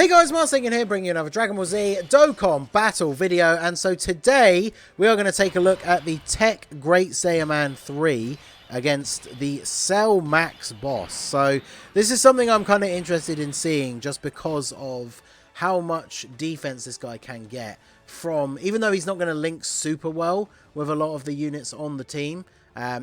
Guys, Marsingan here, bringing you another Dragon Ball Z Dokkan battle video, and so today we are going to take a look at the Tech Great Saiyaman 3 against the Cell Max boss. So this is something I'm kind of interested in seeing just because of how much defense this guy can get from, even though he's not going to link super well with a lot of the units on the team,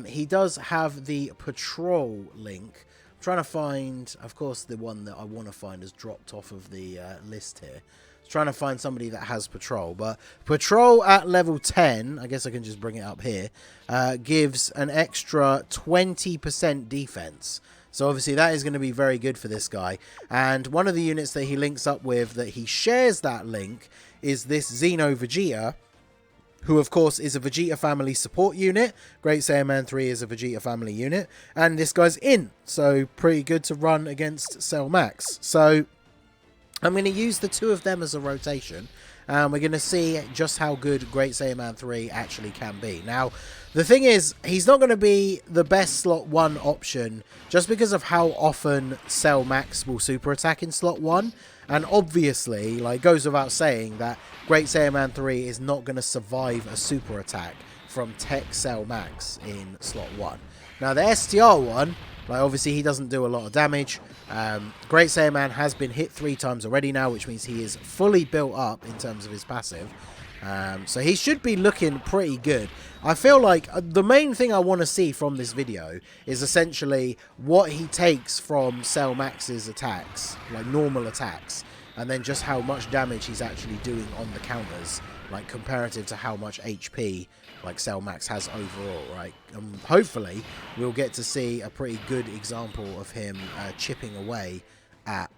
he does have the patrol link. Trying to find, of course, the one that I want to find has dropped off of the list here. Trying to find somebody that has patrol, but patrol at level 10, I guess I can just bring it up here, gives an extra 20% defense. So obviously that is going to be very good for this guy. And one of the units that he links up with that he shares that link is this Xeno Vegeta, who of course is a Vegeta family support unit. Great Saiyaman 3 is a Vegeta family unit, and this guy's in, so pretty good to run against Cell Max. So I'm going to use the two of them as a rotation, and we're going to see just how good Great Saiyaman 3 actually can be. Now, the thing is, he's not going to be the best slot 1 option just because of how often Cell Max will super attack in slot 1. And obviously, like, goes without saying that Great Saiyaman 3 is not going to survive a super attack from Tech Cell Max in slot 1. Now, the STR one, like, obviously he doesn't do a lot of damage. Great Saiyaman has been hit 3 times already now, which means he is fully built up in terms of his passive. So he should be looking pretty good. I feel like the main thing I want to see from this video is essentially what he takes from Cell Max's attacks, like normal attacks, and then just how much damage he's actually doing on the counters, like comparative to how much HP like Cell Max has overall, right? Hopefully we'll get to see a pretty good example of him chipping away at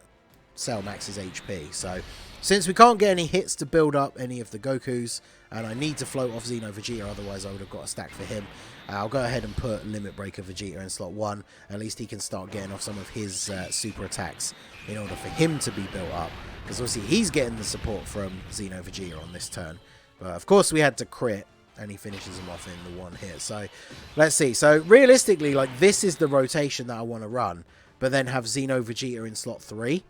Cell Max's HP. So since we can't get any hits to build up any of the Gokus, and I need to float off Xeno Vegeta, otherwise I would have got a stack for him, I'll go ahead and put Limit Breaker Vegeta in slot 1. At least he can start getting off some of his super attacks in order for him to be built up, because obviously he's getting the support from Xeno Vegeta on this turn. But of course we had to crit, and he finishes him off in the one hit. So let's see. So realistically, like, this is the rotation that I want to run, but then have Xeno Vegeta in slot 3.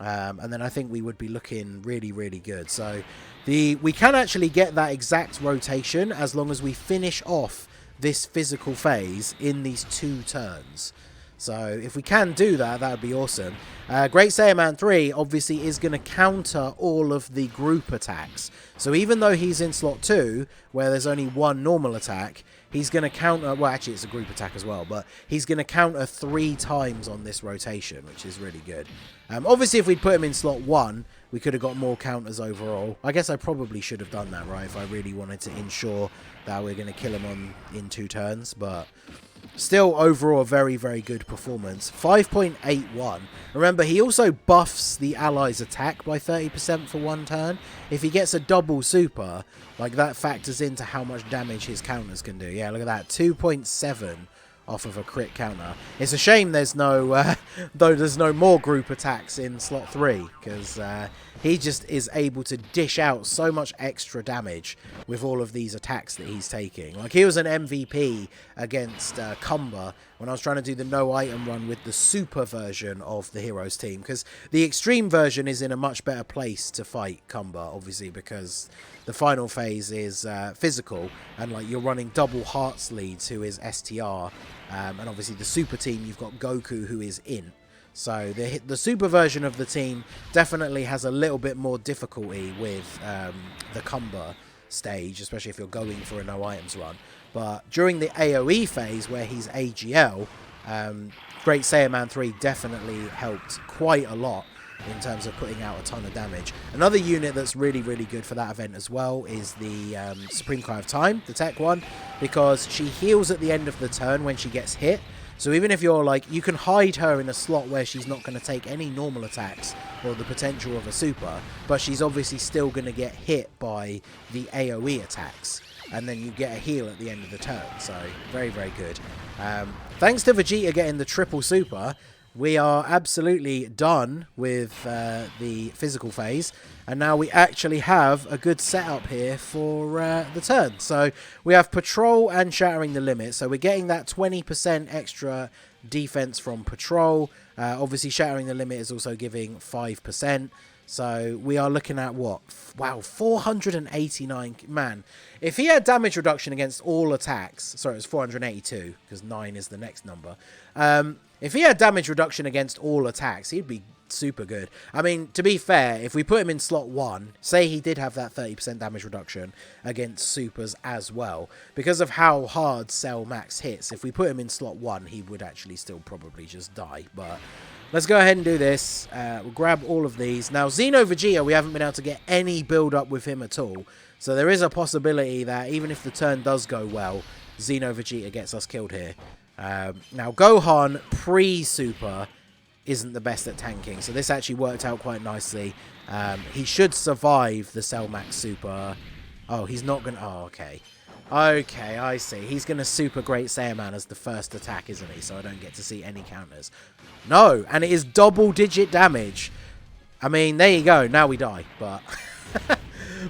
And then I think we would be looking really, really good. So we can actually get that exact rotation as long as we finish off this physical phase in these 2 turns. So if we can do that, that would be awesome. Great Saiyaman 3 obviously is going to counter all of the group attacks. So even though he's in slot 2, where there's only 1 normal attack, he's going to counter, well, actually it's a group attack as well, but he's going to counter 3 times on this rotation, which is really good. Obviously if we'd put him in slot 1, we could have got more counters overall. I guess I probably should have done that, right, if I really wanted to ensure that we're going to kill him in 2 turns, but still overall a very, very good performance. 5.81. Remember, he also buffs the allies' attack by 30% for 1 turn. If he gets a double super, like, that factors into how much damage his counters can do. Yeah, look at that. 2.7 off of a crit counter. It's a shame there's no though there's no more group attacks in slot 3, because he just is able to dish out so much extra damage with all of these attacks that he's taking. Like, he was an MVP against Kumba when I was trying to do the no item run with the super version of the Heroes team, because the extreme version is in a much better place to fight Kumba, obviously, because the final phase is physical, and like, you're running double Hearts leads, who is STR, and obviously the super team, you've got Goku, who is in. So the super version of the team definitely has a little bit more difficulty with the Kumba stage, especially if you're going for a no items run. But during the AoE phase, where he's AGL, Great Saiyaman 3 definitely helped quite a lot in terms of putting out a ton of damage. Another unit that's really, really good for that event as well is the Supreme Cry of Time, the tech one, because she heals at the end of the turn when she gets hit. So even if you're like, you can hide her in a slot where she's not going to take any normal attacks or the potential of a super, but she's obviously still going to get hit by the AoE attacks, and then you get a heal at the end of the turn. So very, very good. Thanks to Vegeta getting the triple super, we are absolutely done with the physical phase, and now we actually have a good setup here for the turn. So we have Patrol and Shattering the Limit, so we're getting that 20% extra defense from Patrol. Obviously Shattering the Limit is also giving 5%, So we are looking at what? Wow, 489. Man, if he had damage reduction against all attacks, sorry, it's 482 because 9 is the next number. If he had damage reduction against all attacks, he'd be super good. I mean, to be fair, if we put him in slot 1, say he did have that 30% damage reduction against supers as well, because of how hard Cell Max hits, if we put him in slot 1, he would actually still probably just die. But let's go ahead and do this. We'll grab all of these. Now, Xeno Vegeta, we haven't been able to get any build-up with him at all. So there is a possibility that even if the turn does go well, Xeno Vegeta gets us killed here. Now, Gohan pre-super isn't the best at tanking, so this actually worked out quite nicely. He should survive the Cell Max super. Oh, he's not going to... Oh, okay. Okay, I see. He's going to super Great Saiyaman as the first attack, isn't he? So I don't get to see any counters. No, and it is double-digit damage. I mean, there you go. Now we die, but...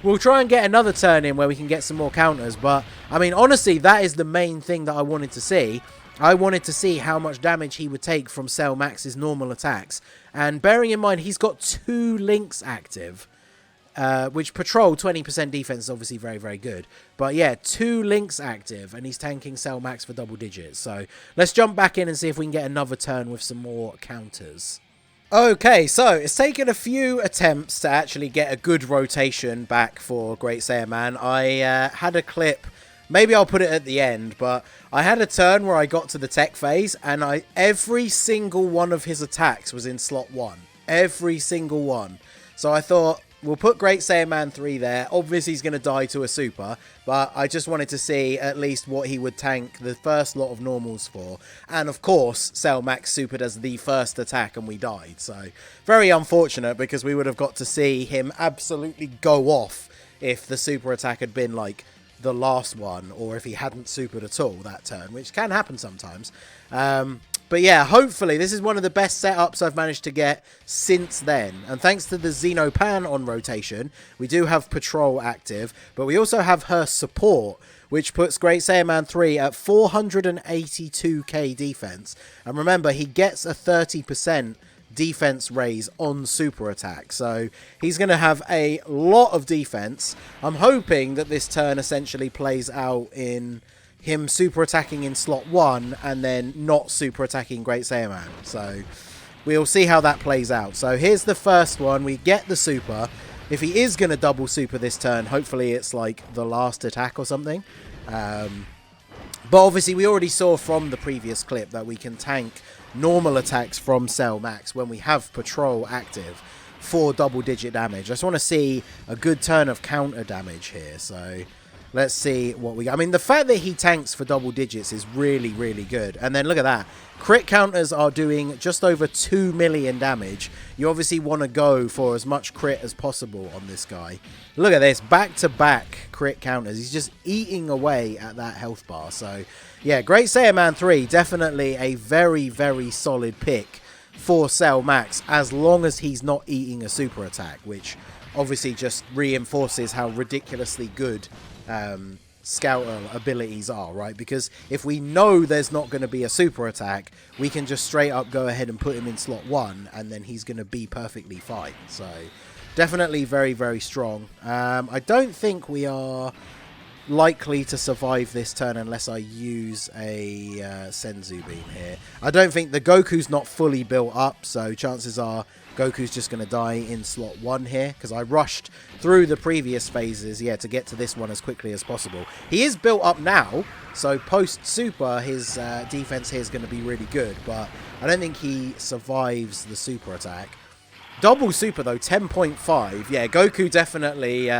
We'll try and get another turn in where we can get some more counters, but, I mean, honestly, that is the main thing that I wanted to see. I wanted to see how much damage he would take from Cell Max's normal attacks. And bearing in mind, he's got 2 links active, which patrol 20% defense is obviously very, very good. But yeah, 2 links active, and he's tanking Cell Max for double digits. So let's jump back in and see if we can get another turn with some more counters. Okay, so it's taken a few attempts to actually get a good rotation back for Great Saiyaman. I had a clip, maybe I'll put it at the end, but I had a turn where I got to the tech phase, and every single one of his attacks was in slot 1. Every single one. So I thought, we'll put Great Saiyaman 3 there. Obviously, he's going to die to a super, but I just wanted to see at least what he would tank the first lot of normals for. And of course, Cell Max supered as the first attack, and we died. So, very unfortunate, because we would have got to see him absolutely go off if the super attack had been, like, the last one, or if he hadn't supered at all that turn, which can happen sometimes. But yeah, hopefully this is one of the best setups I've managed to get since then. And thanks to the Xenopan on rotation, we do have Patrol active, but we also have her support, which puts Great Saiyaman 3 at 482k defense. And remember, he gets a 30% defense raise on super attack, so he's going to have a lot of defense. I'm hoping that this turn essentially plays out in him super attacking in slot 1 and then not super attacking Great Saiyaman. So we'll see how that plays out. So here's the first one. We get the super. If he is going to double super this turn, hopefully it's like the last attack or something. But obviously we already saw from the previous clip that we can tank normal attacks from Cell Max when we have Patrol active for double-digit damage. I just want to see a good turn of counter damage here. So let's see what we got. I mean, the fact that he tanks for double digits is really, really good. And then look at that. Crit counters are doing just over 2 million damage. You obviously want to go for as much crit as possible on this guy. Look at this. Back-to-back crit counters. He's just eating away at that health bar. So, yeah, Great Saiyaman 3, definitely a very, very solid pick for Cell Max, as long as he's not eating a super attack, which obviously just reinforces how ridiculously good Scouter abilities are, right? Because if we know there's not going to be a super attack, we can just straight up go ahead and put him in slot 1, and then he's going to be perfectly fine. So definitely very, very strong. I don't think we are likely to survive this turn unless I use a Senzu beam here. I don't think the Goku's not fully built up, so chances are Goku's just going to die in slot 1 here, because I rushed through the previous phases, yeah, to get to this one as quickly as possible. He is built up now, so post-super, his defense here is going to be really good, but I don't think he survives the super attack. Double super, though, 10.5. Yeah, Goku definitely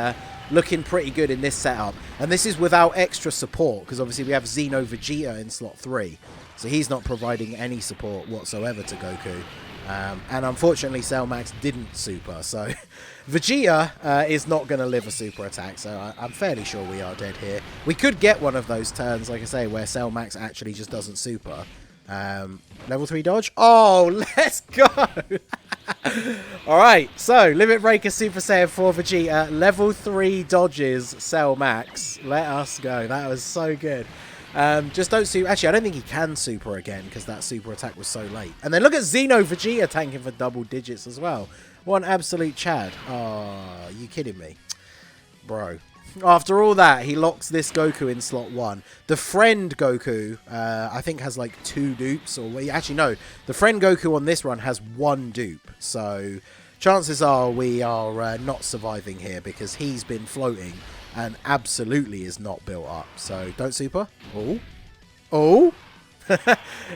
looking pretty good in this setup. And this is without extra support, because obviously we have Xeno Vegeta in slot 3. So he's not providing any support whatsoever to Goku. And unfortunately, Cell Max didn't super. So Vegeta is not going to live a super attack. So I'm fairly sure we are dead here. We could get one of those turns, like I say, where Cell Max actually just doesn't super. Level 3 dodge. Oh, let's go. Alright, so Limit Breaker Super Saiyan 4 Vegeta, level 3 dodges Cell Max. Let us go. That was so good. Just don't super. Actually, I don't think he can super again because that super attack was so late. And then look at Xeno Vegeta tanking for double digits as well. What an absolute Chad. Oh, you kidding me? Bro. After all that, he locks this Goku in slot 1. The friend Goku, I think, has like 2 dupes. Or actually, no. The friend Goku on this run has 1 dupe. So chances are we are not surviving here because he's been floating and absolutely is not built up. So don't super. Oh. Oh.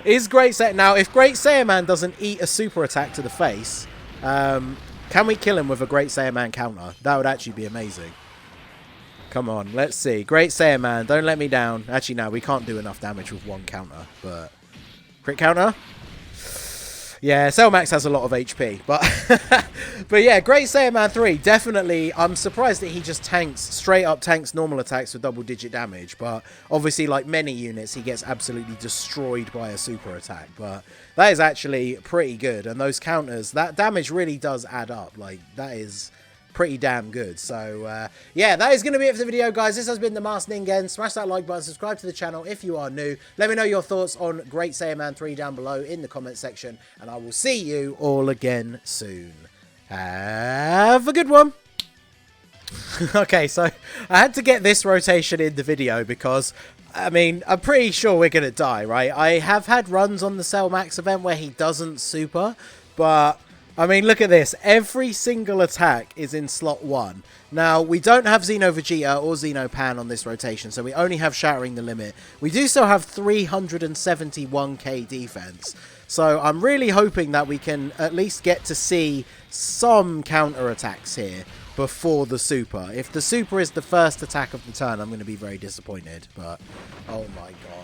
Is Great Saiyaman... Now, if Great Saiyaman doesn't eat a super attack to the face, can we kill him with a Great Saiyaman counter? That would actually be amazing. Come on, let's see. Great Saiyaman, don't let me down. Actually, no, we can't do enough damage with 1 counter, but... Crit counter? Yeah, Cell Max has a lot of HP, but... but yeah, Great Saiyaman 3, definitely... I'm surprised that he just tanks, straight up tanks normal attacks with double-digit damage, but obviously, like many units, he gets absolutely destroyed by a super attack, but that is actually pretty good, and those counters, that damage really does add up. Like, that is... pretty damn good. So yeah, that is going to be it for the video, guys. This has been the Masked Ningen. Smash that like button, subscribe to the channel if you are new. Let me know your thoughts on Great Saiyaman 3 down below in the comment section, and I will see you all again soon. Have a good one. Okay, so I had to get this rotation in the video because, I mean, I'm pretty sure we're going to die, right? I have had runs on the Cell Max event where he doesn't super, but... I mean, look at this. Every single attack is in slot 1. Now, we don't have Xeno Vegeta or Xeno Pan on this rotation, so we only have Shattering the Limit. We do still have 371k defense. So I'm really hoping that we can at least get to see some counter attacks here before the super. If the super is the first attack of the turn, I'm going to be very disappointed. But, oh my god.